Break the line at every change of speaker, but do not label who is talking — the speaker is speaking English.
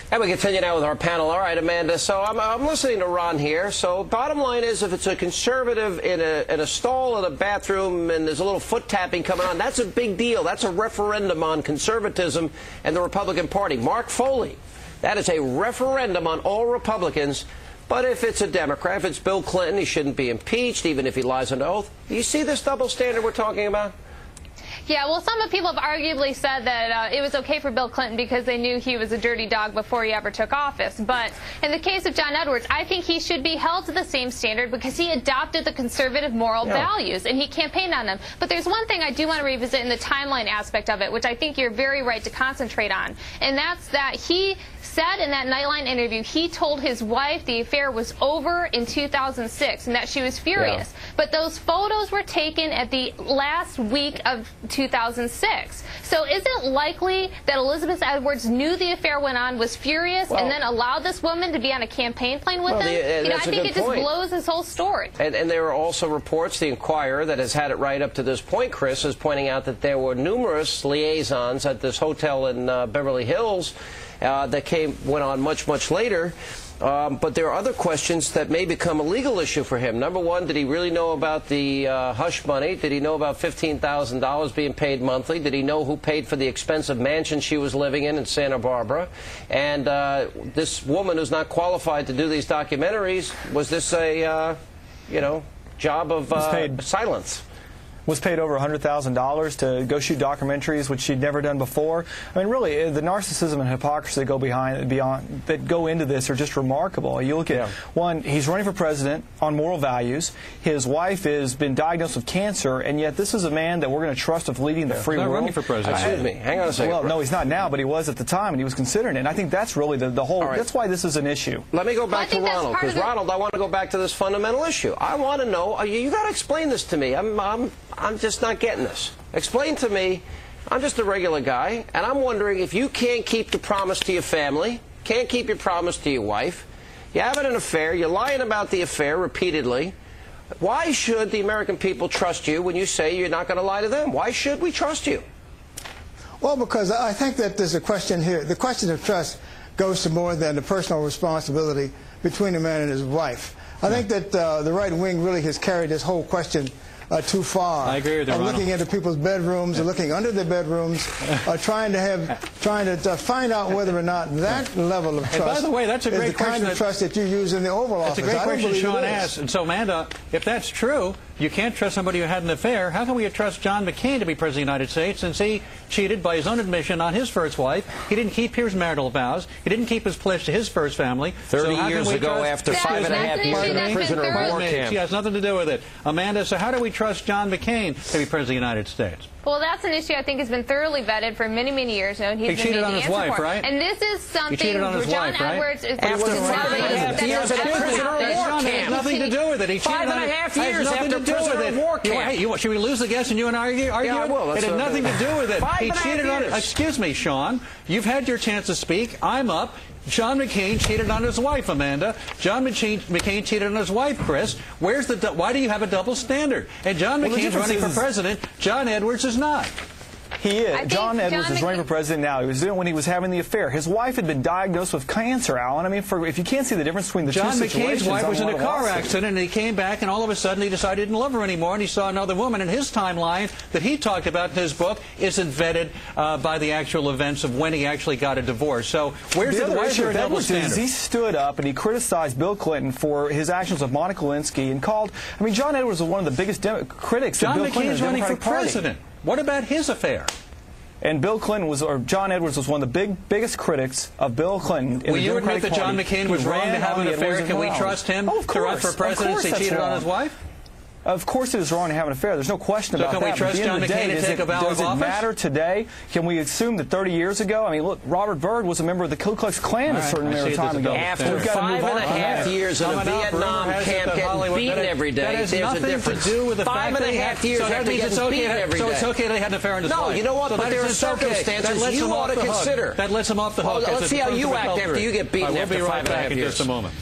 And we continue now with our panel. All right, Amanda, so I'm listening to Ron here. So bottom line is, if it's a conservative in a stall in a bathroom and there's a little foot tapping coming on, that's a big deal. That's a referendum on conservatism and the Republican Party. Mark Foley, that is a referendum on all Republicans. But if it's a Democrat, if it's Bill Clinton, he shouldn't be impeached, even if he lies under oath. Do you see this double standard we're talking about?
Yeah, well, some people have arguably said that it was okay for Bill Clinton because they knew he was a dirty dog before he ever took office. But in the case of John Edwards, I think he should be held to the same standard because he adopted the conservative moral values and he campaigned on them. But there's one thing I do want to revisit in the timeline aspect of it, which I think you're very right to concentrate on, and that's that he said in that Nightline interview he told his wife the affair was over in 2006 and that she was furious. Yeah. But those photos were taken at the last week of 2006. So is it likely that Elizabeth Edwards knew the affair went on, was furious, and then allowed this woman to be on a campaign plane with him? I think it just blows his whole story.
And there are also reports, the Inquirer, that has had it right up to this point, Chris, is pointing out that there were numerous liaisons at this hotel in Beverly Hills that went on much later. But there are other questions that may become a legal issue for him. Number one, did he really know about the hush money? Did he know about $15,000 being paid monthly? Did he know who paid for the expensive mansion she was living in Santa Barbara? And this woman who's not qualified to do these documentaries, was this a, job of silence?
Was paid over $100,000 to go shoot documentaries, which she'd never done before. I mean, really, the narcissism and hypocrisy that go into this are just remarkable. You look at one; he's running for president on moral values. His wife has been diagnosed with cancer, and yet this is a man that we're going to trust of leading the free world.
He's not running for president.
Excuse me. Hang on a second.
Well, no, he's not now, but he was at the time, and he was considering it. And I think that's really the whole. Right. That's why this is an issue.
Let me go back to Ronald, because Ronald, I want to go back to this fundamental issue. I want to know. You got to explain this to me. I'm just not getting this. Explain to me. I'm just a regular guy, and I'm wondering if you can't keep the promise to your family, can't keep your promise to your wife, you're having an affair, you're lying about the affair repeatedly, why should the American people trust you when you say you're not going to lie to them? Why should we trust you?
Well, because I think that there's a question here. The question of trust goes to more than the personal responsibility between a man and his wife. I think that the right wing really has carried this whole question too far.
I agree with you, Ronald.
Looking into people's bedrooms, and looking under their bedrooms, trying to find out whether or not that level of trust
by the way, that's a great
is the kind of trust that you use in the Oval Office.
That's a great question Sean asked. And so, Amanda, if that's true, you can't trust somebody who had an affair. How can we trust John McCain to be President of the United States since he cheated by his own admission on his first wife? He didn't keep his marital vows. He didn't keep his pledge to his first family.
30 years ago, after 5.5 years in a prisoner of war camp.
She has nothing to do with it. Amanda, so how do we trust John McCain to be President of the United States?
Well, that's an issue I think has been thoroughly vetted for many years now. And
he cheated on his wife, right?
And this is something
he cheated on his
John
wife, right?
Edwards is
after 5.5 years in a prisoner of war camp.
It has nothing to do with it. He cheated
5.5 years after prisoner of war camp.
Should we lose the guess and you and I argue?
Yeah, I will.
It had nothing to do with it. He cheated on it.
Excuse
me, Sean. You've had your chance to speak. I'm up. John McCain cheated on his wife, Amanda. John McCain cheated on his wife, Chris. Why do you have a double standard? And John McCain's running for president. John Edwards is not.
He is. John Edwards is running for president now. He was doing it when he was having the affair. His wife had been diagnosed with cancer, Alan. I mean, if you can't see the difference between the two situations.
John McCain's wife was in a car accident, and he came back, and all of a sudden he decided he didn't love her anymore, and he saw another woman. And his timeline that he talked about in his book isn't vetted by the actual events of when he actually got a divorce. So why is there a double standard?
He stood up and he criticized Bill Clinton for his actions of Monica Lewinsky and called. I mean, John Edwards was one of the biggest critics of Bill Clinton.
John McCain's running for president. What about his affair?
And Bill Clinton John Edwards was one of the biggest critics of Bill Clinton.
Will you admit that John McCain was wrong to have an affair? Can we trust him to run for presidency? He cheated on his wife?
Of course it is wrong to have an affair. There's no question about that.
So can we trust John McCain to take a vow of office?
Does it matter today? Can we assume that 30 years ago, I mean, look, Robert Byrd was a member of the Ku Klux Klan a certain amount of time ago.
After 5.5 years in a Vietnam camp getting beaten every day, there's a difference. 5.5 years after getting beaten every day.
So it's okay they had an affair on his wife?
No, you know what? But there are circumstances you ought to consider.
That lets him off the hook.
Let's see how you act after you get beaten after 5.5 years.
In just a moment.